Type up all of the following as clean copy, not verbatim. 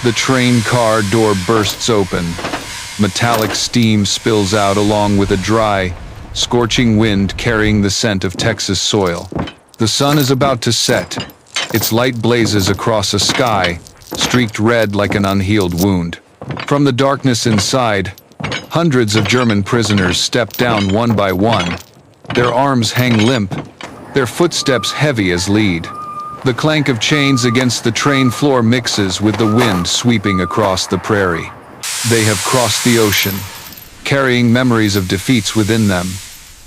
The train car door bursts open. Metallic steam spills out along with a dry, scorching wind carrying the scent of Texas soil. The sun is about to set. Its light blazes across a sky, streaked red like an unhealed wound. From the darkness inside, hundreds of German prisoners step down one by one. Their arms hang limp, their footsteps heavy as lead. The clank of chains against the train floor mixes with the wind sweeping across the prairie. They have crossed the ocean, carrying memories of defeats within them,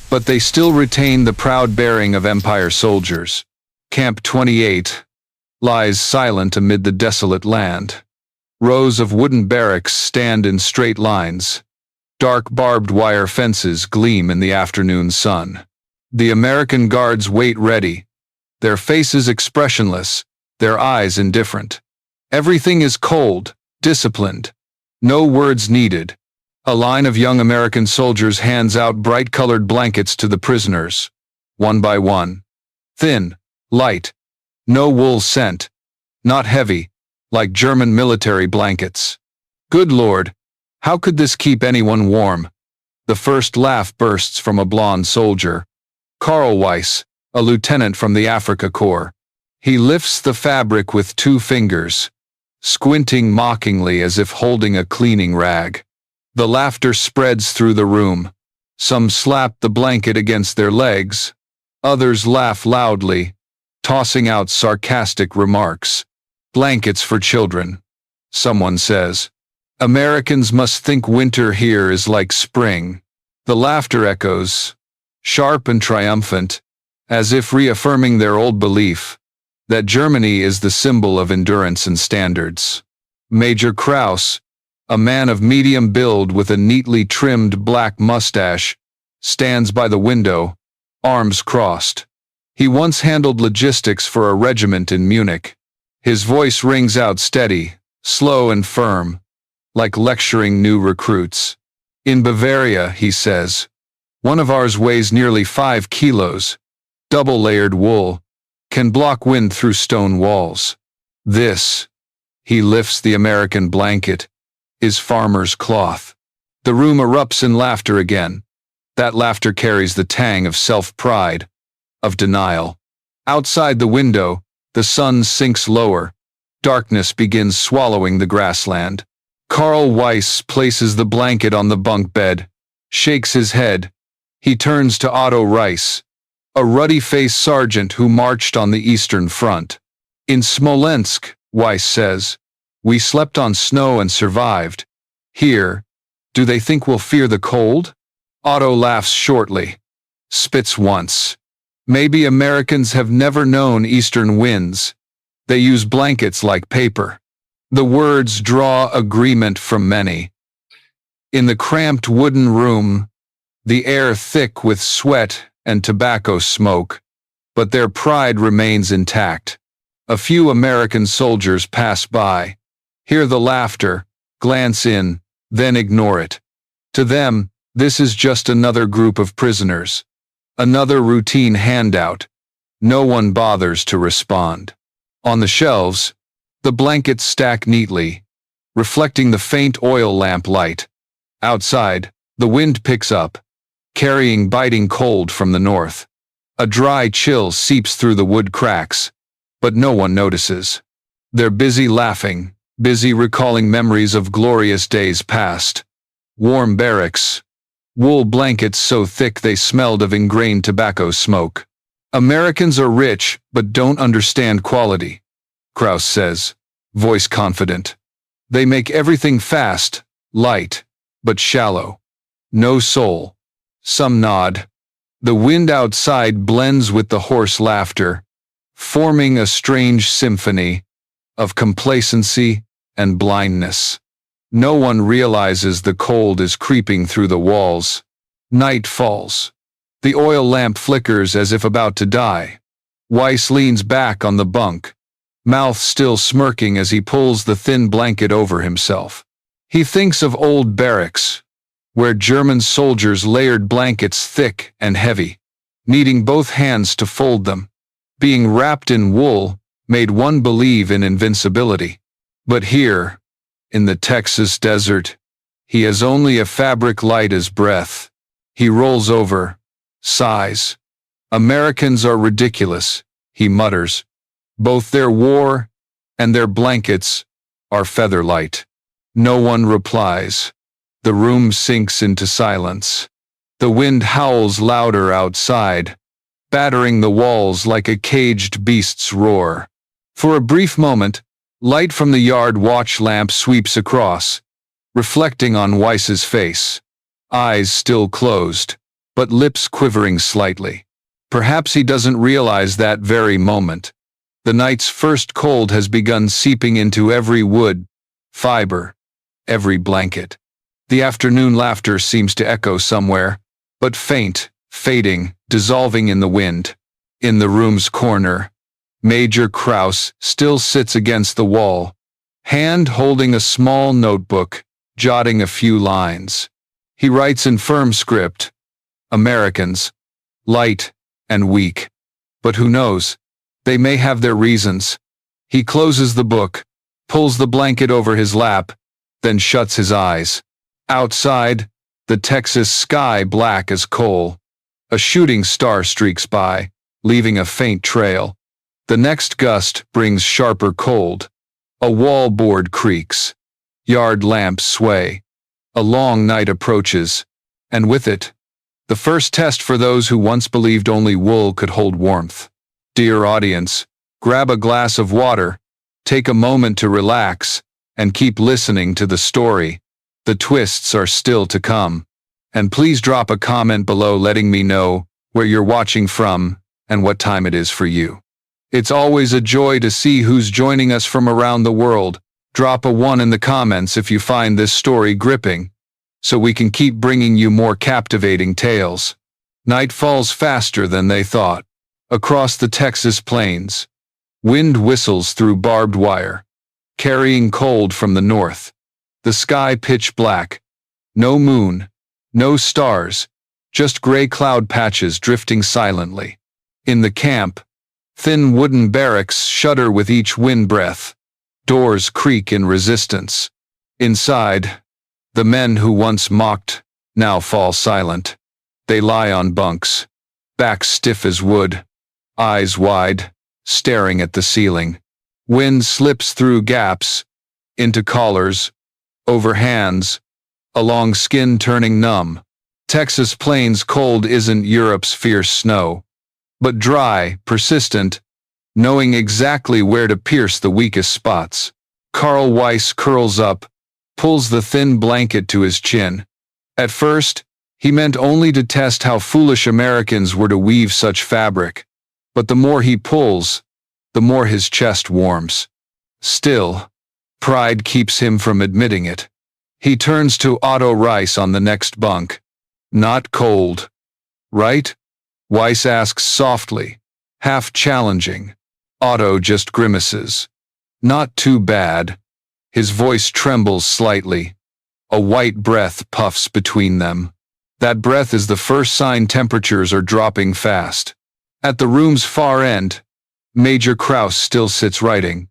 but they still retain the proud bearing of Empire soldiers. Camp 28 lies silent amid the desolate land. Rows of wooden barracks stand in straight lines. Dark barbed wire fences gleam in the afternoon sun. The American guards wait ready, their faces expressionless, their eyes indifferent. Everything is cold, disciplined. No words needed. A line of young American soldiers hands out bright-colored blankets to the prisoners, one by one. Thin, light, no wool scent, not heavy, like German military blankets. Good Lord, how could this keep anyone warm? The first laugh bursts from a blond soldier. Karl Weiss, a lieutenant from the Africa Corps. He lifts the fabric with 2 fingers, squinting mockingly as if holding a cleaning rag. The laughter spreads through the room. Some slap the blanket against their legs. Others laugh loudly, tossing out sarcastic remarks. Blankets for children, someone says. Americans must think winter here is like spring. The laughter echoes, sharp and triumphant, as if reaffirming their old belief that Germany is the symbol of endurance and standards. Major Kraus, a man of medium build with a neatly trimmed black mustache, stands by the window, arms crossed. He once handled logistics for a regiment in Munich. His voice rings out steady, slow and firm, like lecturing new recruits. In Bavaria, he says, one of ours weighs nearly 5 kilos, double-layered wool, can block wind through stone walls. This, he lifts the American blanket, is farmer's cloth. The room erupts in laughter again. That laughter carries the tang of self-pride, of denial. Outside the window, the sun sinks lower. Darkness begins swallowing the grassland. Karl Weiss places the blanket on the bunk bed, shakes his head. He turns to Otto Rice, a ruddy-faced sergeant who marched on the Eastern Front. In Smolensk, Weiss says, we slept on snow and survived. Here, do they think we'll fear the cold? Otto laughs shortly, spits once. Maybe Americans have never known eastern winds. They use blankets like paper. The words draw agreement from many. In the cramped wooden room, the air thick with sweat and tobacco smoke, but their pride remains intact. A few American soldiers pass by, hear the laughter, glance in, then ignore it. To them, this is just another group of prisoners, another routine handout. No one bothers to respond. On the shelves, the blankets stack neatly, reflecting the faint oil lamp light. Outside, the wind picks up, carrying biting cold from the north. A dry chill seeps through the wood cracks, but no one notices. They're busy laughing, busy recalling memories of glorious days past. Warm barracks, wool blankets so thick they smelled of ingrained tobacco smoke. Americans are rich but don't understand quality, Kraus says, voice confident. They make everything fast, light, but shallow. No soul. Some nod. The wind outside blends with the hoarse laughter, forming a strange symphony of complacency and blindness. No one realizes the cold is creeping through the walls. Night falls. The oil lamp flickers as if about to die. Weiss leans back on the bunk, mouth still smirking as he pulls the thin blanket over himself. He thinks of old barracks, where German soldiers layered blankets thick and heavy, needing both hands to fold them. Being wrapped in wool made one believe in invincibility. But here, In the Texas desert, he has only a fabric light as breath. He rolls over, sighs. Americans are ridiculous, he mutters. Both their war and their blankets are featherlight. No one replies. The room sinks into silence. The wind howls louder outside, battering the walls like a caged beast's roar. For a brief moment, light from the yard watch lamp sweeps across, reflecting on Weiss's face. Eyes still closed, but lips quivering slightly. Perhaps he doesn't realize that very moment. The night's first cold has begun seeping into every wood, fiber, every blanket. The afternoon laughter seems to echo somewhere, but faint, fading, dissolving in the wind. In the room's corner, Major Kraus still sits against the wall, hand holding a small notebook, jotting a few lines. He writes in firm script, Americans, light and weak. But who knows? They may have their reasons. He closes the book, pulls the blanket over his lap, then shuts his eyes. Outside, the Texas sky black as coal. A shooting star streaks by, leaving a faint trail. The next gust brings sharper cold. A wall board creaks. Yard lamps sway. A long night approaches, and with it, the first test for those who once believed only wool could hold warmth. Dear audience, grab a glass of water, take a moment to relax, and keep listening to the story. The twists are still to come. And please drop a comment below letting me know where you're watching from and what time it is for you. It's always a joy to see who's joining us from around the world. Drop a 1 in the comments if you find this story gripping, so we can keep bringing you more captivating tales. Night falls faster than they thought. Across the Texas plains, wind whistles through barbed wire, carrying cold from the north. The sky pitch black. No moon, no stars, just gray cloud patches drifting silently. In the camp, thin wooden barracks shudder with each wind breath. Doors creak in resistance. Inside, the men who once mocked now fall silent. They lie on bunks, backs stiff as wood, eyes wide, staring at the ceiling. Wind slips through gaps, into collars, over hands, along skin turning numb. Texas plains cold isn't Europe's fierce snow, but dry, persistent, knowing exactly where to pierce the weakest spots. Carl Weiss curls up, pulls the thin blanket to his chin. At first, he meant only to test how foolish Americans were to weave such fabric, but the more he pulls, the more his chest warms. Still, pride keeps him from admitting it. He turns to Otto Rice on the next bunk. Not cold, right? Weiss asks softly, half challenging. Otto just grimaces. Not too bad. His voice trembles slightly. A white breath puffs between them. That breath is the first sign temperatures are dropping fast. At the room's far end, Major Kraus still sits writing,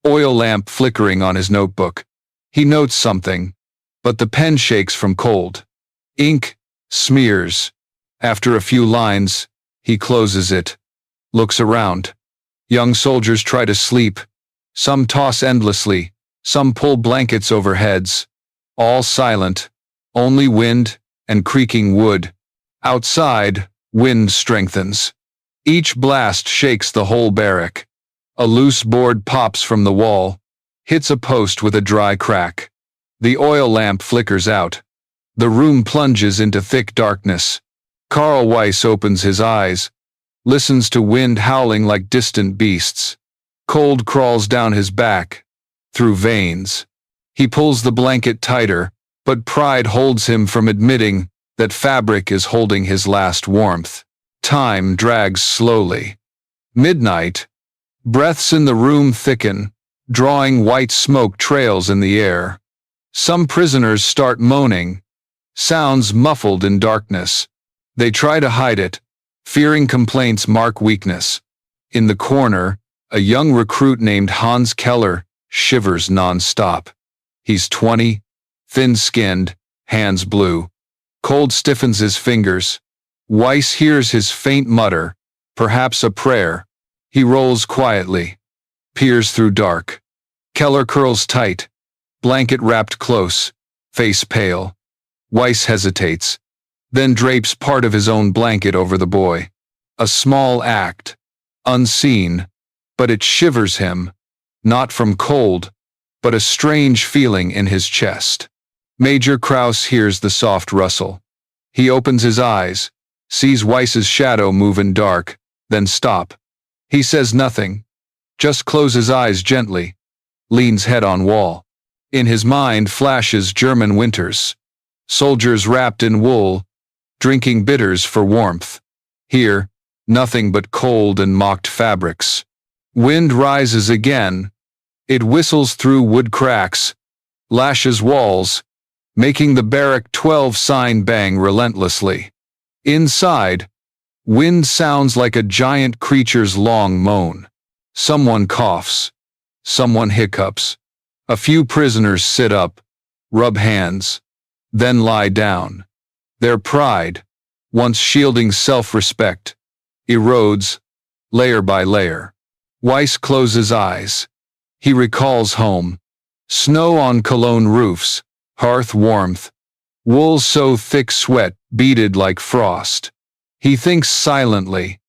oil lamp flickering on his notebook. He notes something, but the pen shakes from cold. Ink smears. After a few lines, he closes it, looks around. Young soldiers try to sleep. Some toss endlessly, some pull blankets over heads. All silent, only wind and creaking wood. Outside, wind strengthens. Each blast shakes the whole barrack. A loose board pops from the wall, hits a post with a dry crack. The oil lamp flickers out. The room plunges into thick darkness. Carl Weiss opens his eyes, listens to wind howling like distant beasts. Cold crawls down his back, through veins. He pulls the blanket tighter, but pride holds him from admitting that fabric is holding his last warmth. Time drags slowly. Midnight. Breaths in the room thicken, drawing white smoke trails in the air. Some prisoners start moaning, sounds muffled in darkness. They try to hide it, fearing complaints mark weakness. In the corner, a young recruit named Hans Keller shivers non-stop. He's 20, thin-skinned, hands blue. Cold stiffens his fingers. Weiss hears his faint mutter, perhaps a prayer. He rolls quietly, peers through dark. Keller curls tight, blanket wrapped close, face pale. Weiss hesitates, then drapes part of his own blanket over the boy. A small act, unseen, but it shivers him, not from cold, but a strange feeling in his chest. Major Kraus hears the soft rustle. He opens his eyes, sees Weiss's shadow move in dark, then stop. He says nothing, just closes eyes gently, leans head on wall. In his mind flashes German winters. Soldiers wrapped in wool, drinking bitters for warmth. Here, nothing but cold and mocked fabrics. Wind rises again. It whistles through wood cracks, lashes walls, making the barrack 12 sign bang relentlessly. Inside, wind sounds like a giant creature's long moan. Someone coughs. Someone hiccups. A few prisoners sit up, rub hands, then lie down. Their pride, once shielding self-respect, erodes, layer by layer. Weiss closes eyes. He recalls home. Snow on Cologne roofs, hearth warmth, wool so thick sweat beaded like frost. He thinks silently.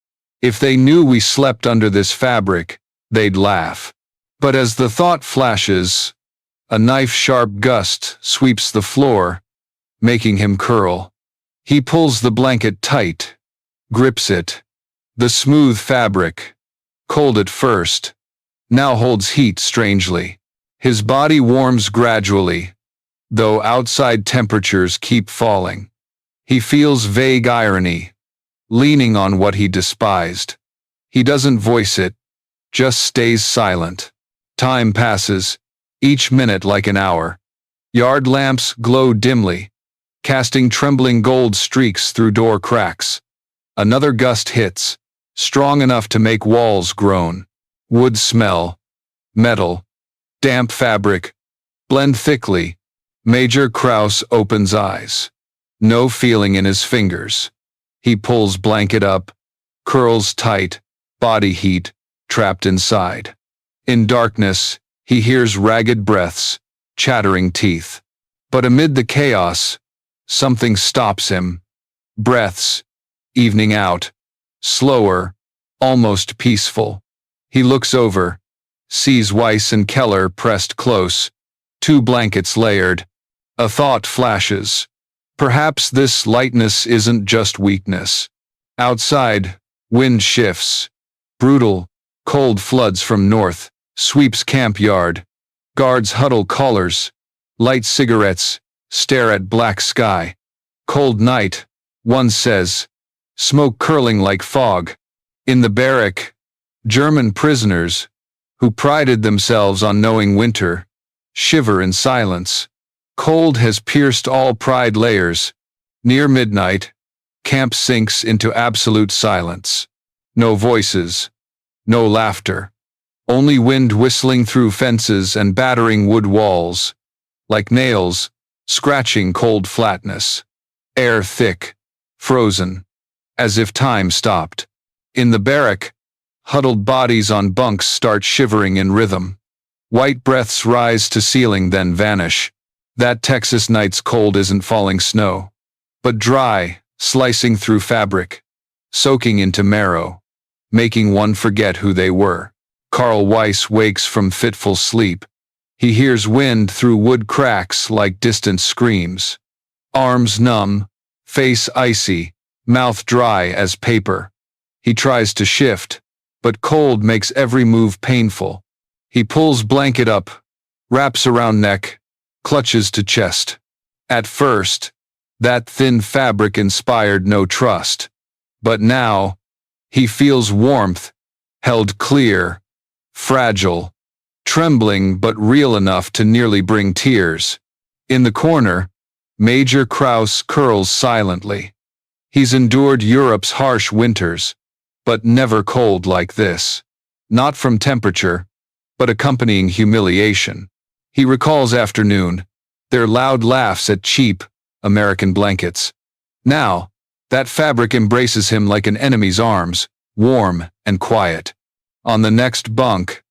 If they knew we slept under this fabric, they'd laugh. But as the thought flashes, a knife-sharp gust sweeps the floor, making him curl. He pulls the blanket tight, grips it. The smooth fabric, cold at first, now holds heat strangely. His body warms gradually, though outside temperatures keep falling. He feels vague irony, leaning on what he despised. He doesn't voice it, just stays silent. Time passes, each minute like an hour. Yard lamps glow dimly, casting trembling gold streaks through door cracks. Another gust hits, strong enough to make walls groan. Wood smell, metal, damp fabric, blend thickly. Major Kraus opens eyes. No feeling in his fingers. He pulls blanket up, curls tight, body heat, trapped inside. In darkness, he hears ragged breaths, chattering teeth. But amid the chaos, something stops him. Breaths, evening out, slower, almost peaceful. He looks over, sees Weiss and Keller pressed close, 2 blankets layered. A thought flashes. Perhaps this lightness isn't just weakness. Outside, wind shifts. Brutal, cold floods from north, sweeps camp yard. Guards huddle collars, light cigarettes, stare at black sky. Cold night, one says. Smoke curling like fog. In the barrack, German prisoners, who prided themselves on knowing winter, shiver in silence. Cold has pierced all pride layers. Near midnight, camp sinks into absolute silence. No voices, no laughter. Only wind whistling through fences and battering wood walls, like nails, scratching cold flatness. Air thick, frozen, as if time stopped. In the barrack, huddled bodies on bunks start shivering in rhythm. White breaths rise to ceiling then vanish. That Texas night's cold isn't falling snow, but dry, slicing through fabric, soaking into marrow, making one forget who they were. Carl Weiss wakes from fitful sleep. He hears wind through wood cracks like distant screams. Arms numb, face icy, mouth dry as paper. He tries to shift, but cold makes every move painful. He pulls blanket up, wraps around neck, clutches to chest. At first, that thin fabric inspired no trust. But now, he feels warmth, held clear, fragile, trembling but real enough to nearly bring tears. In the corner, Major Kraus curls silently. He's endured Europe's harsh winters, but never cold like this. Not from temperature, but accompanying humiliation. He recalls afternoon, their loud laughs at cheap American blankets. Now, that fabric embraces him like an enemy's arms, warm and quiet. On the next bunk,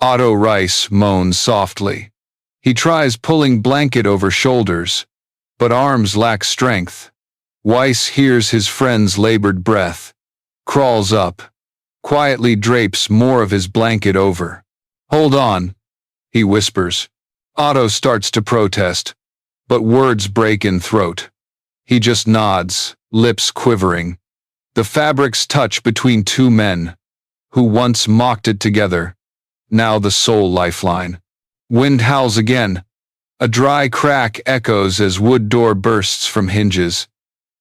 Otto Rice moans softly. He tries pulling blanket over shoulders, but arms lack strength. Weiss hears his friend's labored breath, crawls up, quietly drapes more of his blanket over. "Hold on," he whispers. Otto starts to protest, but words break in throat. He just nods, lips quivering. The fabric's touch between two men, who once mocked it together, now the sole lifeline. Wind howls again. A dry crack echoes as wood door bursts from hinges.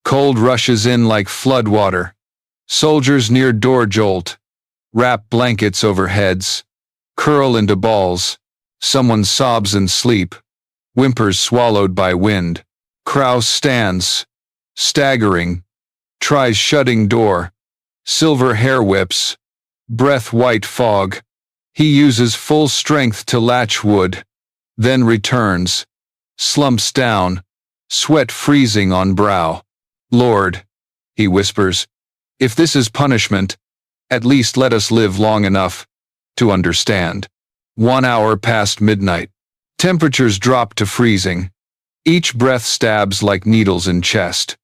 Cold rushes in like floodwater. Soldiers near door jolt, wrap blankets over heads, curl into balls. Someone sobs in sleep, whimpers swallowed by wind. Kraus stands, staggering, tries shutting door. Silver hair whips, breath white fog. He uses full strength to latch wood, then returns, slumps down, sweat freezing on brow. "Lord," he whispers, "if this is punishment, at least let us live long enough to understand." 1 hour past midnight. Temperatures drop to freezing. Each breath stabs like needles in chest.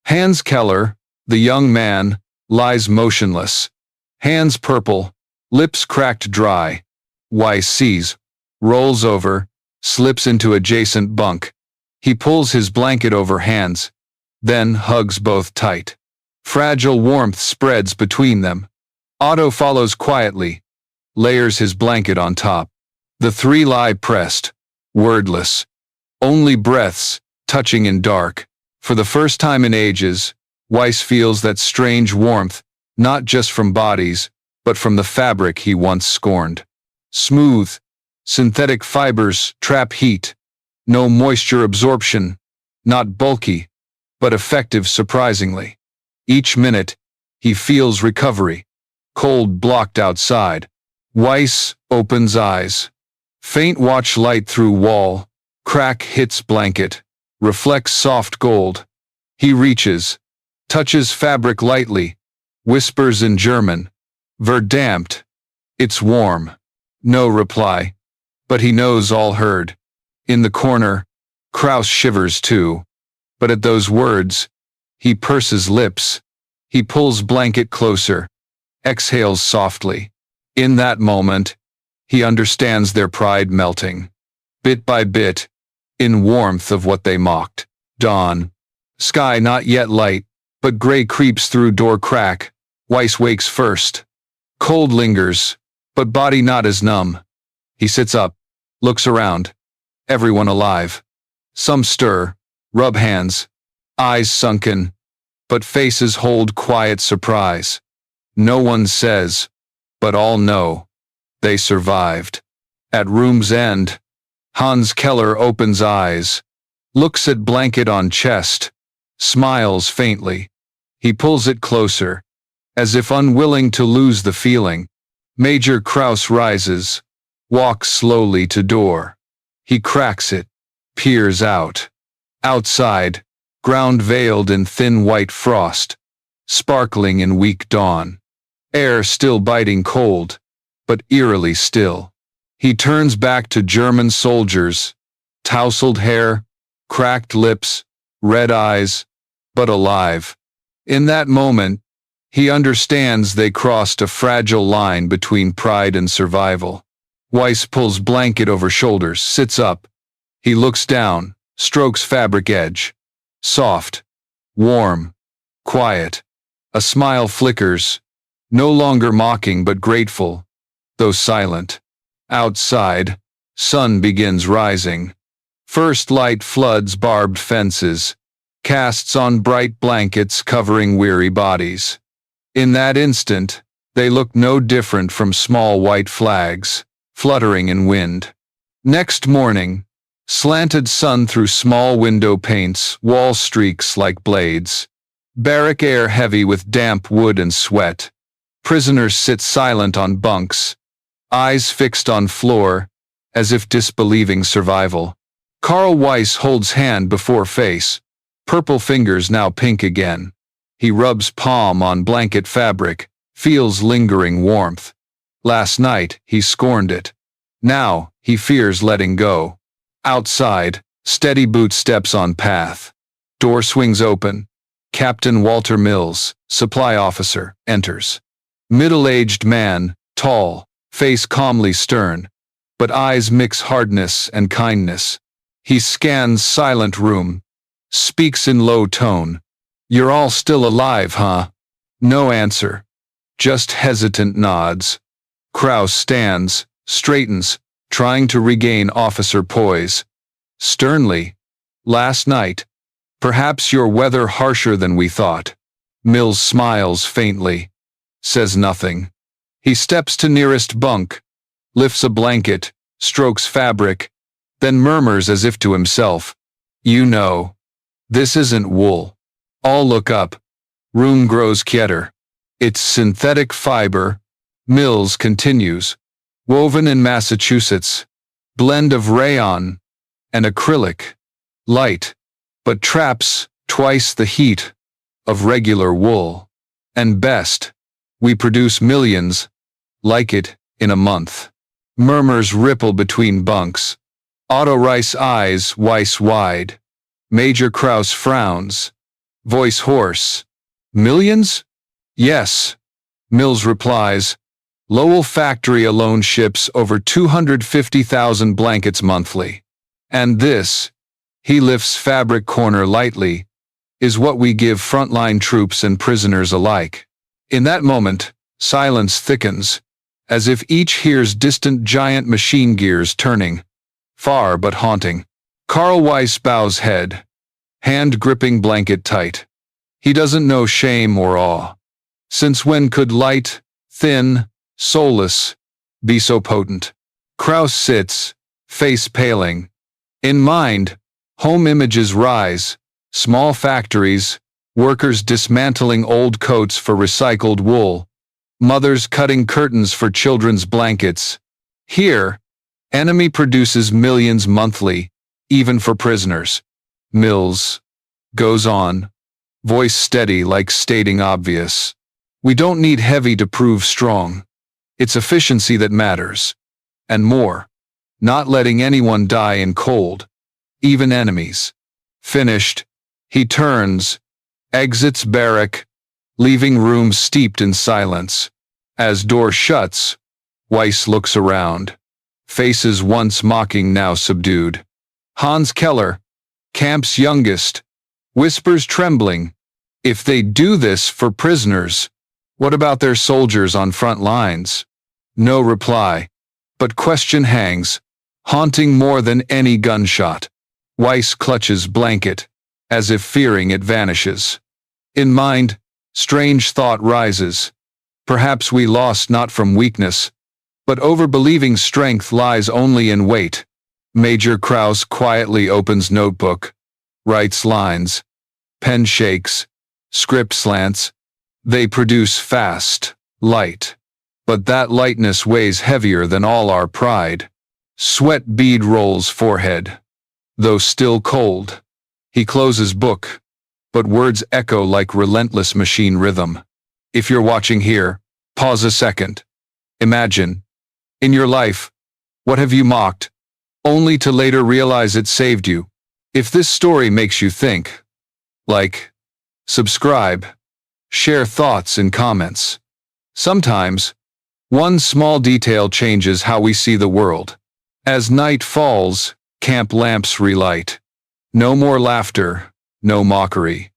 Hans Keller, the young man, lies motionless. Hands purple, lips cracked dry. Weiss sees, rolls over, slips into adjacent bunk. He pulls his blanket over Hans, then hugs both tight. Fragile warmth spreads between them. Otto follows quietly, layers his blanket on top. The three lie pressed, wordless. Only breaths, touching in dark. For the first time in ages, Weiss feels that strange warmth, not just from bodies, but from the fabric he once scorned. Smooth, synthetic fibers trap heat. No moisture absorption. Not bulky, but effective surprisingly. Each minute, he feels recovery. Cold blocked outside. Weiss opens eyes. Faint watch light through wall. Crack hits blanket. Reflects soft gold. He reaches. Touches fabric lightly. Whispers in German. "Verdammt." It's warm. No reply. But he knows all heard. In the corner, Kraus shivers too. But at those words, he purses lips. He pulls blanket closer. Exhales softly. In that moment, he understands their pride melting. Bit by bit, in warmth of what they mocked. Dawn. Sky not yet light, but gray creeps through door crack. Weiss wakes first. Cold lingers, but body not as numb. He sits up, looks around. Everyone alive. Some stir, rub hands, eyes sunken, but faces hold quiet surprise. No one says, but all know. They survived. At room's end, Hans Keller opens eyes, looks at blanket on chest, smiles faintly. He pulls it closer, as if unwilling to lose the feeling. Major Kraus rises, walks slowly to door. He cracks it, peers out. Outside, ground veiled in thin white frost, sparkling in weak dawn. Air still biting cold, but eerily still. He turns back to German soldiers, tousled hair, cracked lips, red eyes, but alive. In that moment, he understands they crossed a fragile line between pride and survival. Weiss pulls blanket over shoulders, sits up. He looks down, strokes fabric edge. Soft, warm, quiet. A smile flickers, no longer mocking but grateful, though silent. Outside, sun begins rising. First light floods barbed fences, casts on bright blankets covering weary bodies. In that instant, they look no different from small white flags, fluttering in wind. Next morning, slanted sun through small window paints, wall streaks like blades. Barrack air heavy with damp wood and sweat. Prisoners sit silent on bunks, eyes fixed on floor, as if disbelieving survival. Carl Weiss holds hand before face, purple fingers now pink again. He rubs palm on blanket fabric, feels lingering warmth. Last night, he scorned it. Now, he fears letting go. Outside, steady boot steps on path. Door swings open. Captain Walter Mills, supply officer, enters. Middle-aged man, tall, face calmly stern, but eyes mix hardness and kindness. He scans silent room, speaks in low tone. "You're all still alive, huh?" No answer, just hesitant nods. Kraus stands, straightens, trying to regain officer poise. Sternly, "Last night, perhaps your weather harsher than we thought." Mills smiles faintly, says nothing. He steps to nearest bunk, lifts a blanket, strokes fabric, then murmurs as if to himself, "You know, this isn't wool." All look up. Room grows quieter. It's synthetic fiber, Mills continues, woven in Massachusetts, blend of rayon and acrylic, light, but traps twice the heat of regular wool. And best, we produce millions like it in a month. Murmurs ripple between bunks. Otto Rice eyes Weiss wide. Major Kraus frowns, voice hoarse. "Millions?" "Yes," Mills replies. "Lowell factory alone ships over 250,000 blankets monthly. And this," he lifts fabric corner lightly, "is what we give frontline troops and prisoners alike." In that moment, silence thickens, as if each hears distant giant machine gears turning, far but haunting. Carl Weiss bows head, hand gripping blanket tight. He doesn't know shame or awe. Since when could light, thin, soulless, be so potent? Kraus sits, face paling. In mind, home images rise, small factories, workers dismantling old coats for recycled wool, mothers cutting curtains for children's blankets. Here, enemy produces millions monthly, even for prisoners. Mills goes on, voice steady like stating obvious. "We don't need heavy to prove strong. It's efficiency that matters. And more, not letting anyone die in cold, even enemies." Finished, he turns, exits barrack, leaving room steeped in silence. As door shuts, Weiss looks around, faces once mocking now subdued. Hans Keller, camp's youngest, whispers trembling, "If they do this for prisoners, what about their soldiers on front lines?" No reply, but question hangs, haunting more than any gunshot. Weiss clutches blanket, as if fearing it vanishes. In mind, strange thought rises. Perhaps we lost not from weakness, but overbelieving strength lies only in weight. Major Kraus quietly opens notebook, writes lines. Pen shakes, script slants. They produce fast, light. But that lightness weighs heavier than all our pride. Sweat bead rolls forehead. Though still cold, he closes book, but words echo like relentless machine rhythm. If you're watching here, pause a second. Imagine, in your life, what have you mocked, only to later realize it saved you? If this story makes you think, like, subscribe, share thoughts in comments. Sometimes, one small detail changes how we see the world. As night falls, camp lamps relight. No more laughter, no mockery.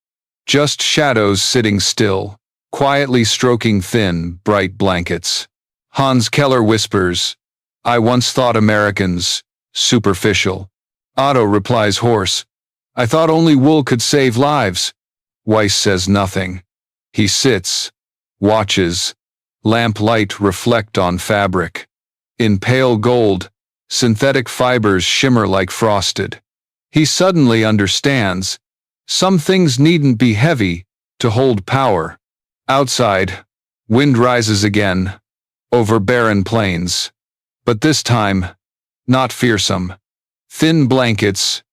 Just shadows sitting still, quietly stroking thin, bright blankets. Hans Keller whispers, "I once thought Americans superficial." Otto replies hoarse, "I thought only wool could save lives." Weiss says nothing. He sits, watches, lamplight reflect on fabric. In pale gold, synthetic fibers shimmer like frosted. He suddenly understands, some things needn't be heavy to hold power. Outside, wind rises again, over barren plains. But this time, not fearsome. Thin blankets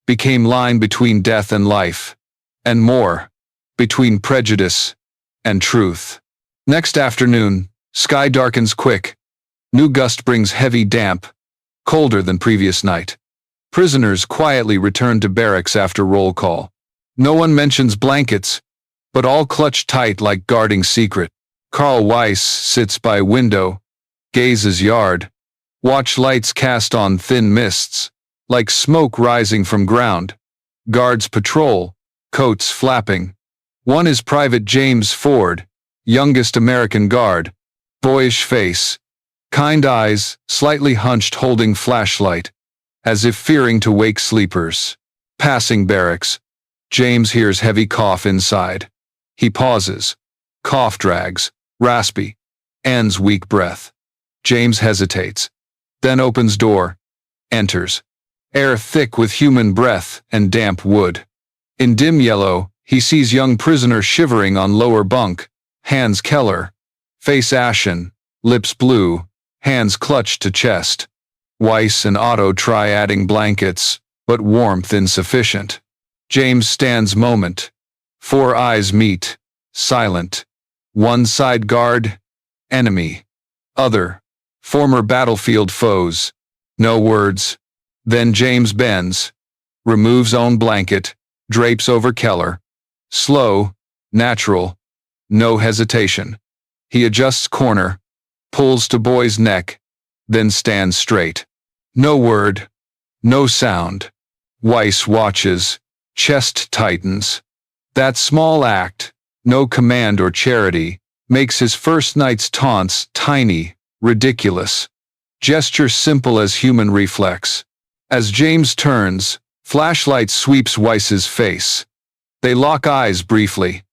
became line between death and life, and more, between prejudice and truth. Next afternoon, sky darkens quick. New gust brings heavy damp, colder than previous night. Prisoners quietly return to barracks after roll call. No one mentions blankets, but all clutch tight like guarding secret. Carl Weiss sits by window, gazes yard. Watch lights cast on thin mists, like smoke rising from ground. Guards patrol, coats flapping. One is Private James Ford, youngest American guard. Boyish face, kind eyes, slightly hunched holding flashlight, as if fearing to wake sleepers. Passing barracks. James hears heavy cough inside. He pauses. Cough drags, raspy, ends weak breath. James hesitates, then opens door, enters. Air thick with human breath and damp wood. In dim yellow, he sees young prisoner shivering on lower bunk, hands Keller, face ashen, lips blue, hands clutched to chest. Weiss and Otto try adding blankets, but warmth insufficient. James stands moment. 4 eyes meet, silent. One side guard, enemy. Other, former battlefield foes. No words. Then James bends, removes own blanket, drapes over Keller. Slow, natural, no hesitation. He adjusts corner, pulls to boy's neck, then stands straight. No word, no sound. Weiss watches, chest tightens. That small act, no command or charity, makes his first night's taunts tiny, ridiculous. Gesture simple as human reflex. As James turns, flashlight sweeps Weiss's face. They lock eyes briefly.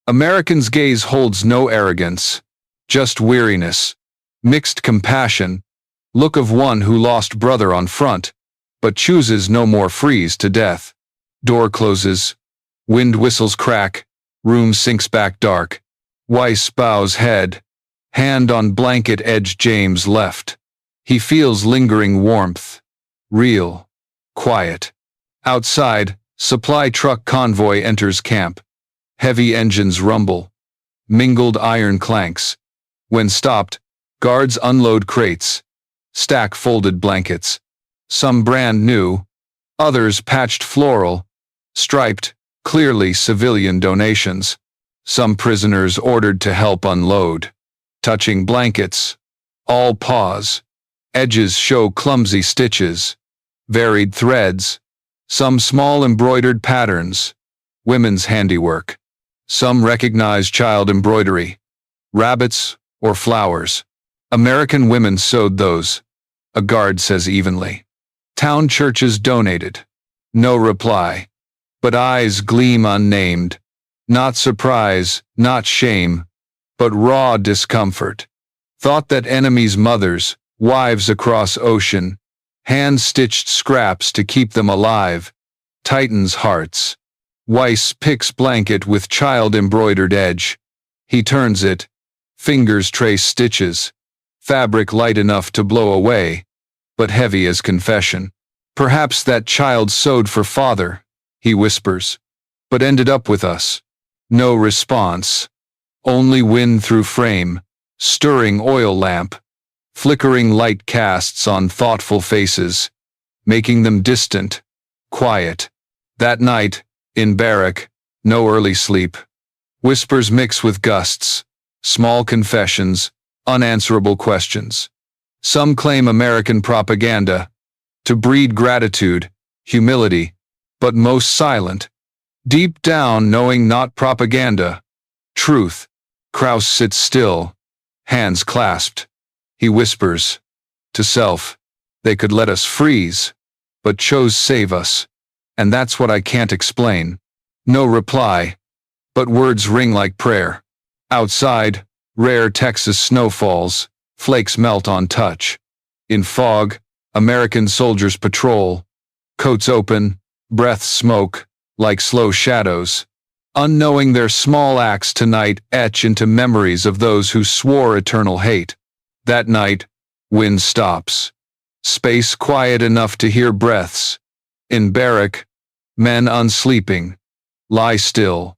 American's gaze holds no arrogance, just weariness, mixed compassion, look of one who lost brother on front, but chooses no more freeze to death. Door closes. Wind whistles crack. Room sinks back dark. Weiss bows head. Hand on blanket edge James left. He feels lingering warmth. Real. Quiet. Outside, supply truck convoy enters camp. Heavy engines rumble. Mingled iron clanks. When stopped, guards unload crates. Stack folded blankets. Some brand new. Others patched floral. Striped, clearly civilian donations. Some prisoners ordered to help unload. Touching blankets. All pause. Edges show clumsy stitches. Varied threads. Some small embroidered patterns. Women's handiwork. Some recognize child embroidery. Rabbits or flowers. American women sewed those. A guard says evenly. Town churches donated. No reply. But eyes gleam unnamed. Not surprise, not shame, but raw discomfort. Thought that enemies' mothers, wives across ocean, hand-stitched scraps to keep them alive, tightens hearts. Weiss picks blanket with child-embroidered edge. He turns it. Fingers trace stitches. Fabric light enough to blow away, but heavy as confession. Perhaps that child sewed for father, he whispers, but ended up with us. No response. Only wind through frame, stirring oil lamp, flickering light casts on thoughtful faces, making them distant, quiet. That night, in barrack, no early sleep. Whispers mix with gusts, small confessions, unanswerable questions. Some claim American propaganda, to breed gratitude, humility, but most silent. Deep down knowing not propaganda, truth. Kraus sits still, hands clasped. He whispers, to self, they could let us freeze, but chose save us. And that's what I can't explain. No reply, but words ring like prayer. Outside, rare Texas snow falls, flakes melt on touch. In fog, American soldiers patrol, coats open, breaths smoke, like slow shadows. Unknowing their small acts tonight etch into memories of those who swore eternal hate. That night, wind stops. Space quiet enough to hear breaths. In barrack, men unsleeping, lie still,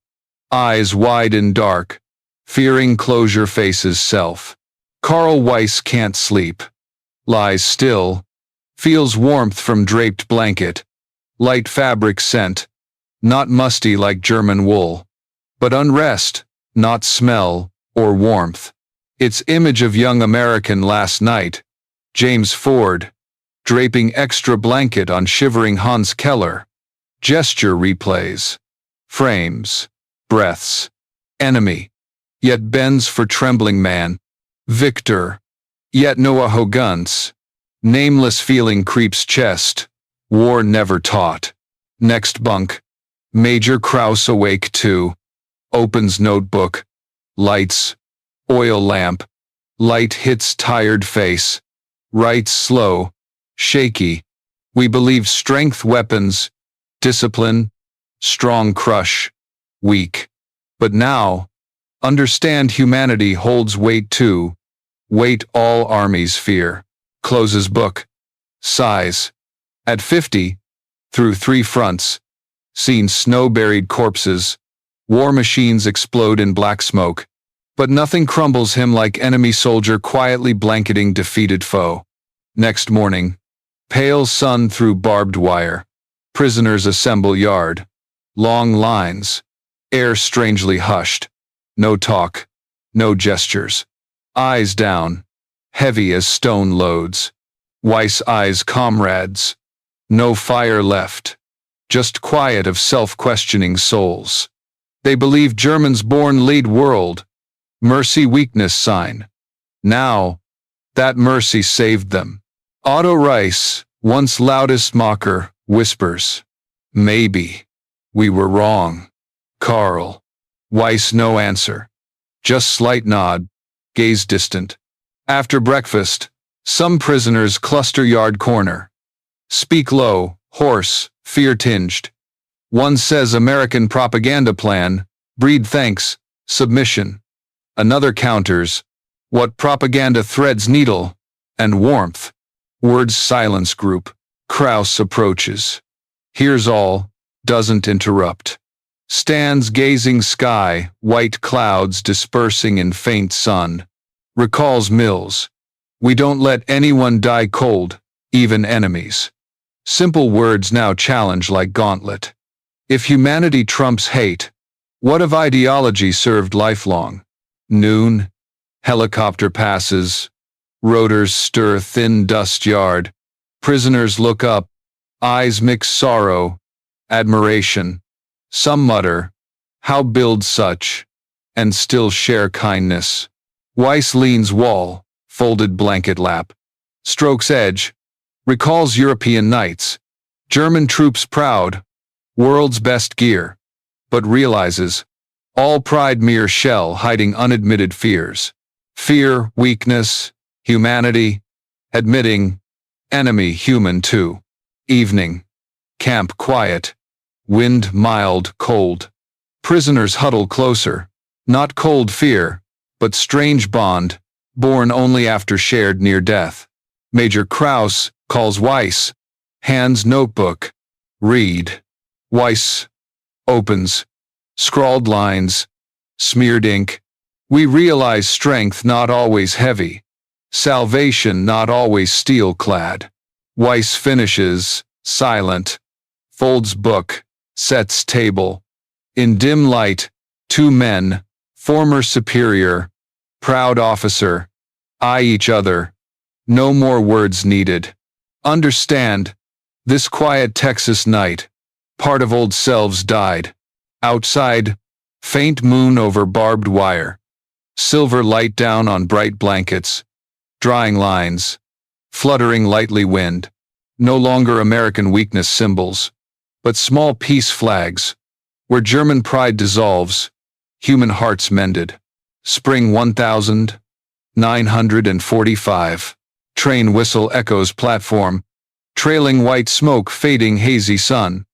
eyes wide and dark, fearing closure faces self. Carl Weiss can't sleep. Lies still, feels warmth from draped blanket, light fabric scent, not musty like German wool, but unrest, not smell or warmth. It's image of young American last night, James Ford, draping extra blanket on shivering Hans Keller. Gesture replays, frames, breaths, enemy, yet bends for trembling man, victor, yet no arrogance, nameless feeling creeps chest, war never taught. Next bunk, Major Krause awake too, opens notebook, lights, oil lamp, light hits tired face, writes slow, shaky, we believe strength weapons, discipline, strong crush, weak. But now, understand humanity holds weight too, weight all armies fear. Closes book, sighs. At 50, through 3 fronts, seen snow-buried corpses, war machines explode in black smoke, but nothing crumbles him like enemy soldier quietly blanketing defeated foe. Next morning, pale sun through barbed wire, prisoners assemble yard, long lines, air strangely hushed, no talk, no gestures, eyes down, heavy as stone loads. Weiss eyes comrades, no fire left, just quiet of self-questioning souls. They believe Germans born lead world, mercy weakness sign. Now, that mercy saved them. Otto Reis, once loudest mocker, whispers, maybe we were wrong. Carl. Weiss no answer. Just slight nod, gaze distant. After breakfast, some prisoners cluster yard corner. Speak low, hoarse, fear-tinged. One says American propaganda plan, breed thanks, submission. Another counters, what propaganda threads needle, and warmth. Words silence group. Krause approaches. Hears all, doesn't interrupt. Stands gazing sky, white clouds dispersing in faint sun. Recalls Mills. We don't let anyone die cold, even enemies. Simple words now challenge like gauntlet. If humanity trumps hate, what of ideology served lifelong? Noon, helicopter passes, rotors stir thin dust yard, prisoners look up, eyes mix sorrow, admiration. Some mutter, how build such, and still share kindness. Weiss leans wall, folded blanket lap, strokes edge, recalls European nights, German troops proud, world's best gear, but realizes, all pride mere shell hiding unadmitted fears. Fear, weakness, humanity, admitting, enemy human too. Evening, camp quiet, wind mild, cold. Prisoners huddle closer, not cold fear, but strange bond, born only after shared near death. Major Krause calls Weiss, hands notebook, read. Weiss opens, scrawled lines, smeared ink. We realize strength not always heavy, salvation not always steel-clad. Weiss finishes, silent, folds book, sets table. In dim light, 2 men, former superior, proud officer, eye each other. No more words needed. Understand, this quiet Texas night, part of old selves died. Outside, faint moon over barbed wire. Silver light down on bright blankets. Drying lines. Fluttering lightly wind. No longer American weakness symbols, but small peace flags. Where German pride dissolves, human hearts mended. Spring 1945. Train whistle echoes platform. Trailing white smoke fading hazy sun.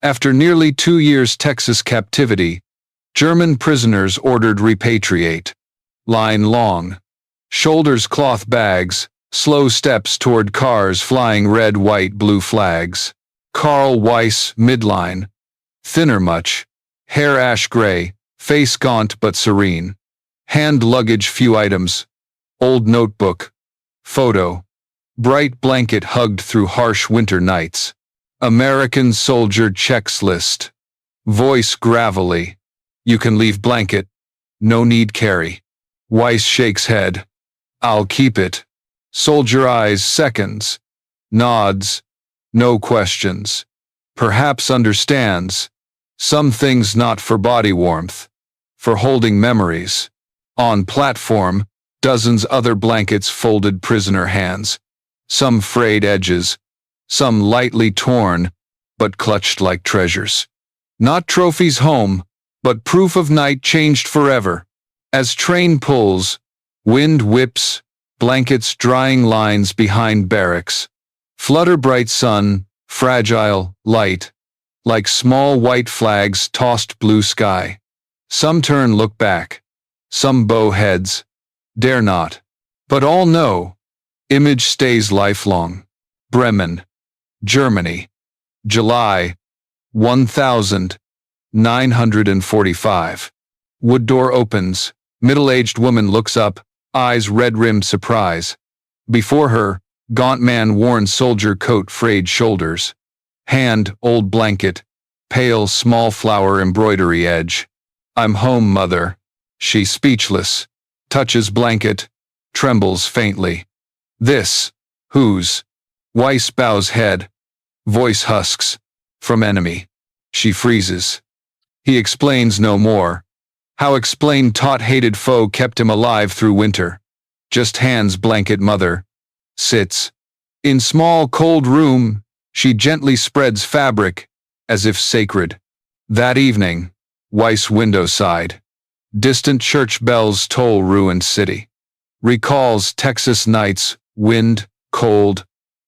After nearly 2 years Texas captivity, German prisoners ordered repatriate. Line long. Shoulders cloth bags, Slow steps toward cars flying red, white, blue flags. Carl Weiss, midline. Thinner much. Hair ash gray, face gaunt but serene. Hand luggage few items. Old notebook. Photo. Bright blanket hugged through harsh winter nights. American soldier checks list. Voice gravelly. You can leave blanket. No need carry. Weiss shakes head. I'll keep it. Soldier eyes seconds. Nods. No questions. Perhaps understands. Some things not for body warmth. For holding memories. On platform, dozens other blankets folded prisoner hands. Some frayed edges. Some lightly torn, but clutched like treasures. Not trophies home, but proof of night changed forever. As train pulls, wind whips, blankets drying lines behind barracks. Flutter bright sun, fragile, light, like small white flags tossed blue sky. Some turn look back. Some bow heads. Dare not. But all know. Image stays lifelong. Bremen, Germany. July 1945. Wood door opens. Middle-aged woman looks up, eyes red-rimmed surprise. Before her, gaunt man worn soldier coat frayed shoulders. Hand, old blanket. Pale, small flower embroidery edge. I'm home, mother. She speechless. Touches blanket. Trembles faintly. This. Whose? Weiss bows head. Voice husks. From enemy. She freezes. He explains no more. How explain taught hated foe kept him alive through winter. Just hands blanket mother. Sits. In small cold room, she gently spreads fabric, as if sacred. That evening, Weiss window side. Distant church bells toll ruined city. Recalls Texas nights, wind, cold.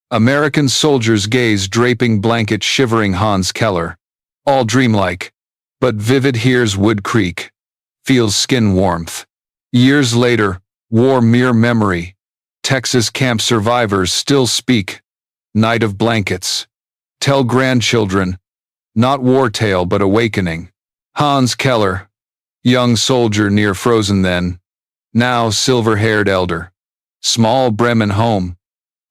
American soldiers gaze draping blanket shivering Hans Keller. All dreamlike, but vivid hears Wood Creek. Feels skin warmth. Years later, war mere memory. Texas camp survivors still speak. Night of blankets. Tell grandchildren. Not war tale but awakening. Hans Keller. Young soldier near frozen then. Now silver-haired elder. Small Bremen home.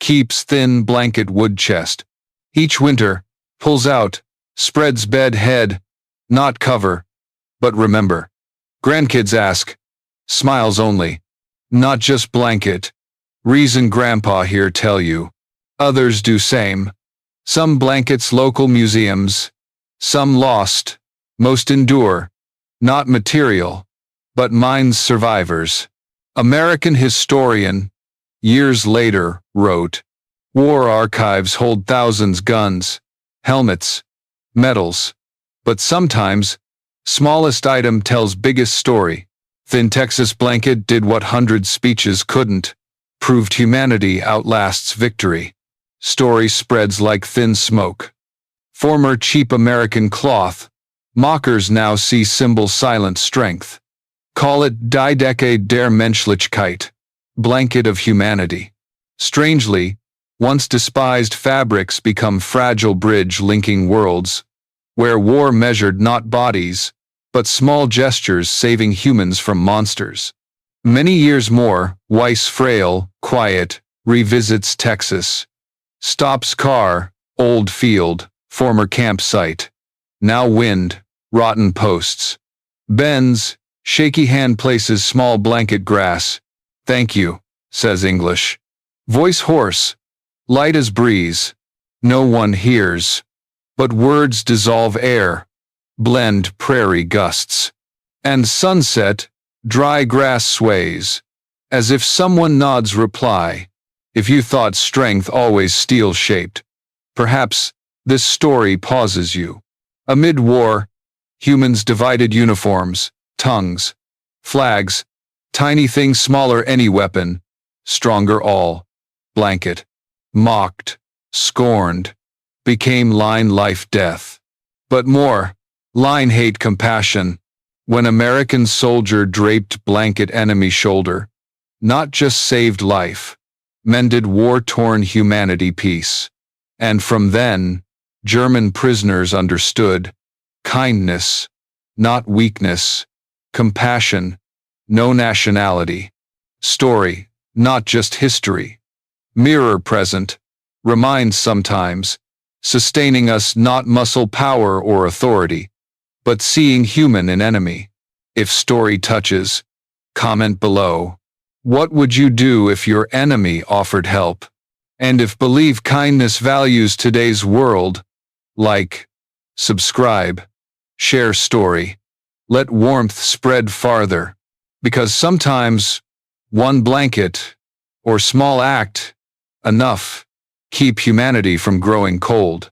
Keeps thin blanket wood chest. Each winter, pulls out, spreads bed head. Not cover, but remember. Grandkids ask. Smiles only. Not just blanket. Reason grandpa here tell you. Others do same. Some blankets local museums. Some lost. Most endure. Not material, but minds survivors. American historian, years later, wrote, war archives hold thousands guns, helmets, medals, but sometimes, smallest item tells biggest story. Thin Texas blanket did what hundred speeches couldn't, proved humanity outlasts victory. Story spreads like thin smoke. Former cheap American cloth, mockers now see symbol silent strength. Call it die Decade der Menschlichkeit, blanket of humanity. Strangely, once despised fabrics become fragile bridge linking worlds, where war measured not bodies, but small gestures saving humans from monsters. Many years more, Weiss frail, quiet, revisits Texas. Stops car, old field, former campsite. Now wind, rotten posts. Bends, shaky hand places small blanket grass. Thank you, says English. Voice hoarse, light as breeze. No one hears. But words dissolve air, blend prairie gusts. And sunset, dry grass sways. As if someone nods reply. If you thought strength always steel-shaped, perhaps this story pauses you. Amid war, humans divided uniforms, tongues, flags, tiny things smaller any weapon, stronger all. Blanket, mocked, scorned, became line life death. But more, line hate compassion, when American soldier draped blanket enemy shoulder, not just saved life, mended war-torn humanity peace. And from then, German prisoners understood kindness, not weakness, compassion, no nationality, story, not just history, mirror present, reminds sometimes, sustaining us not muscle power or authority, but seeing human in enemy. If story touches, comment below. What would you do if your enemy offered help? And if believe kindness values today's world, like, subscribe, share story. Let warmth spread farther, because sometimes one blanket or small act, enough, keep humanity from growing cold.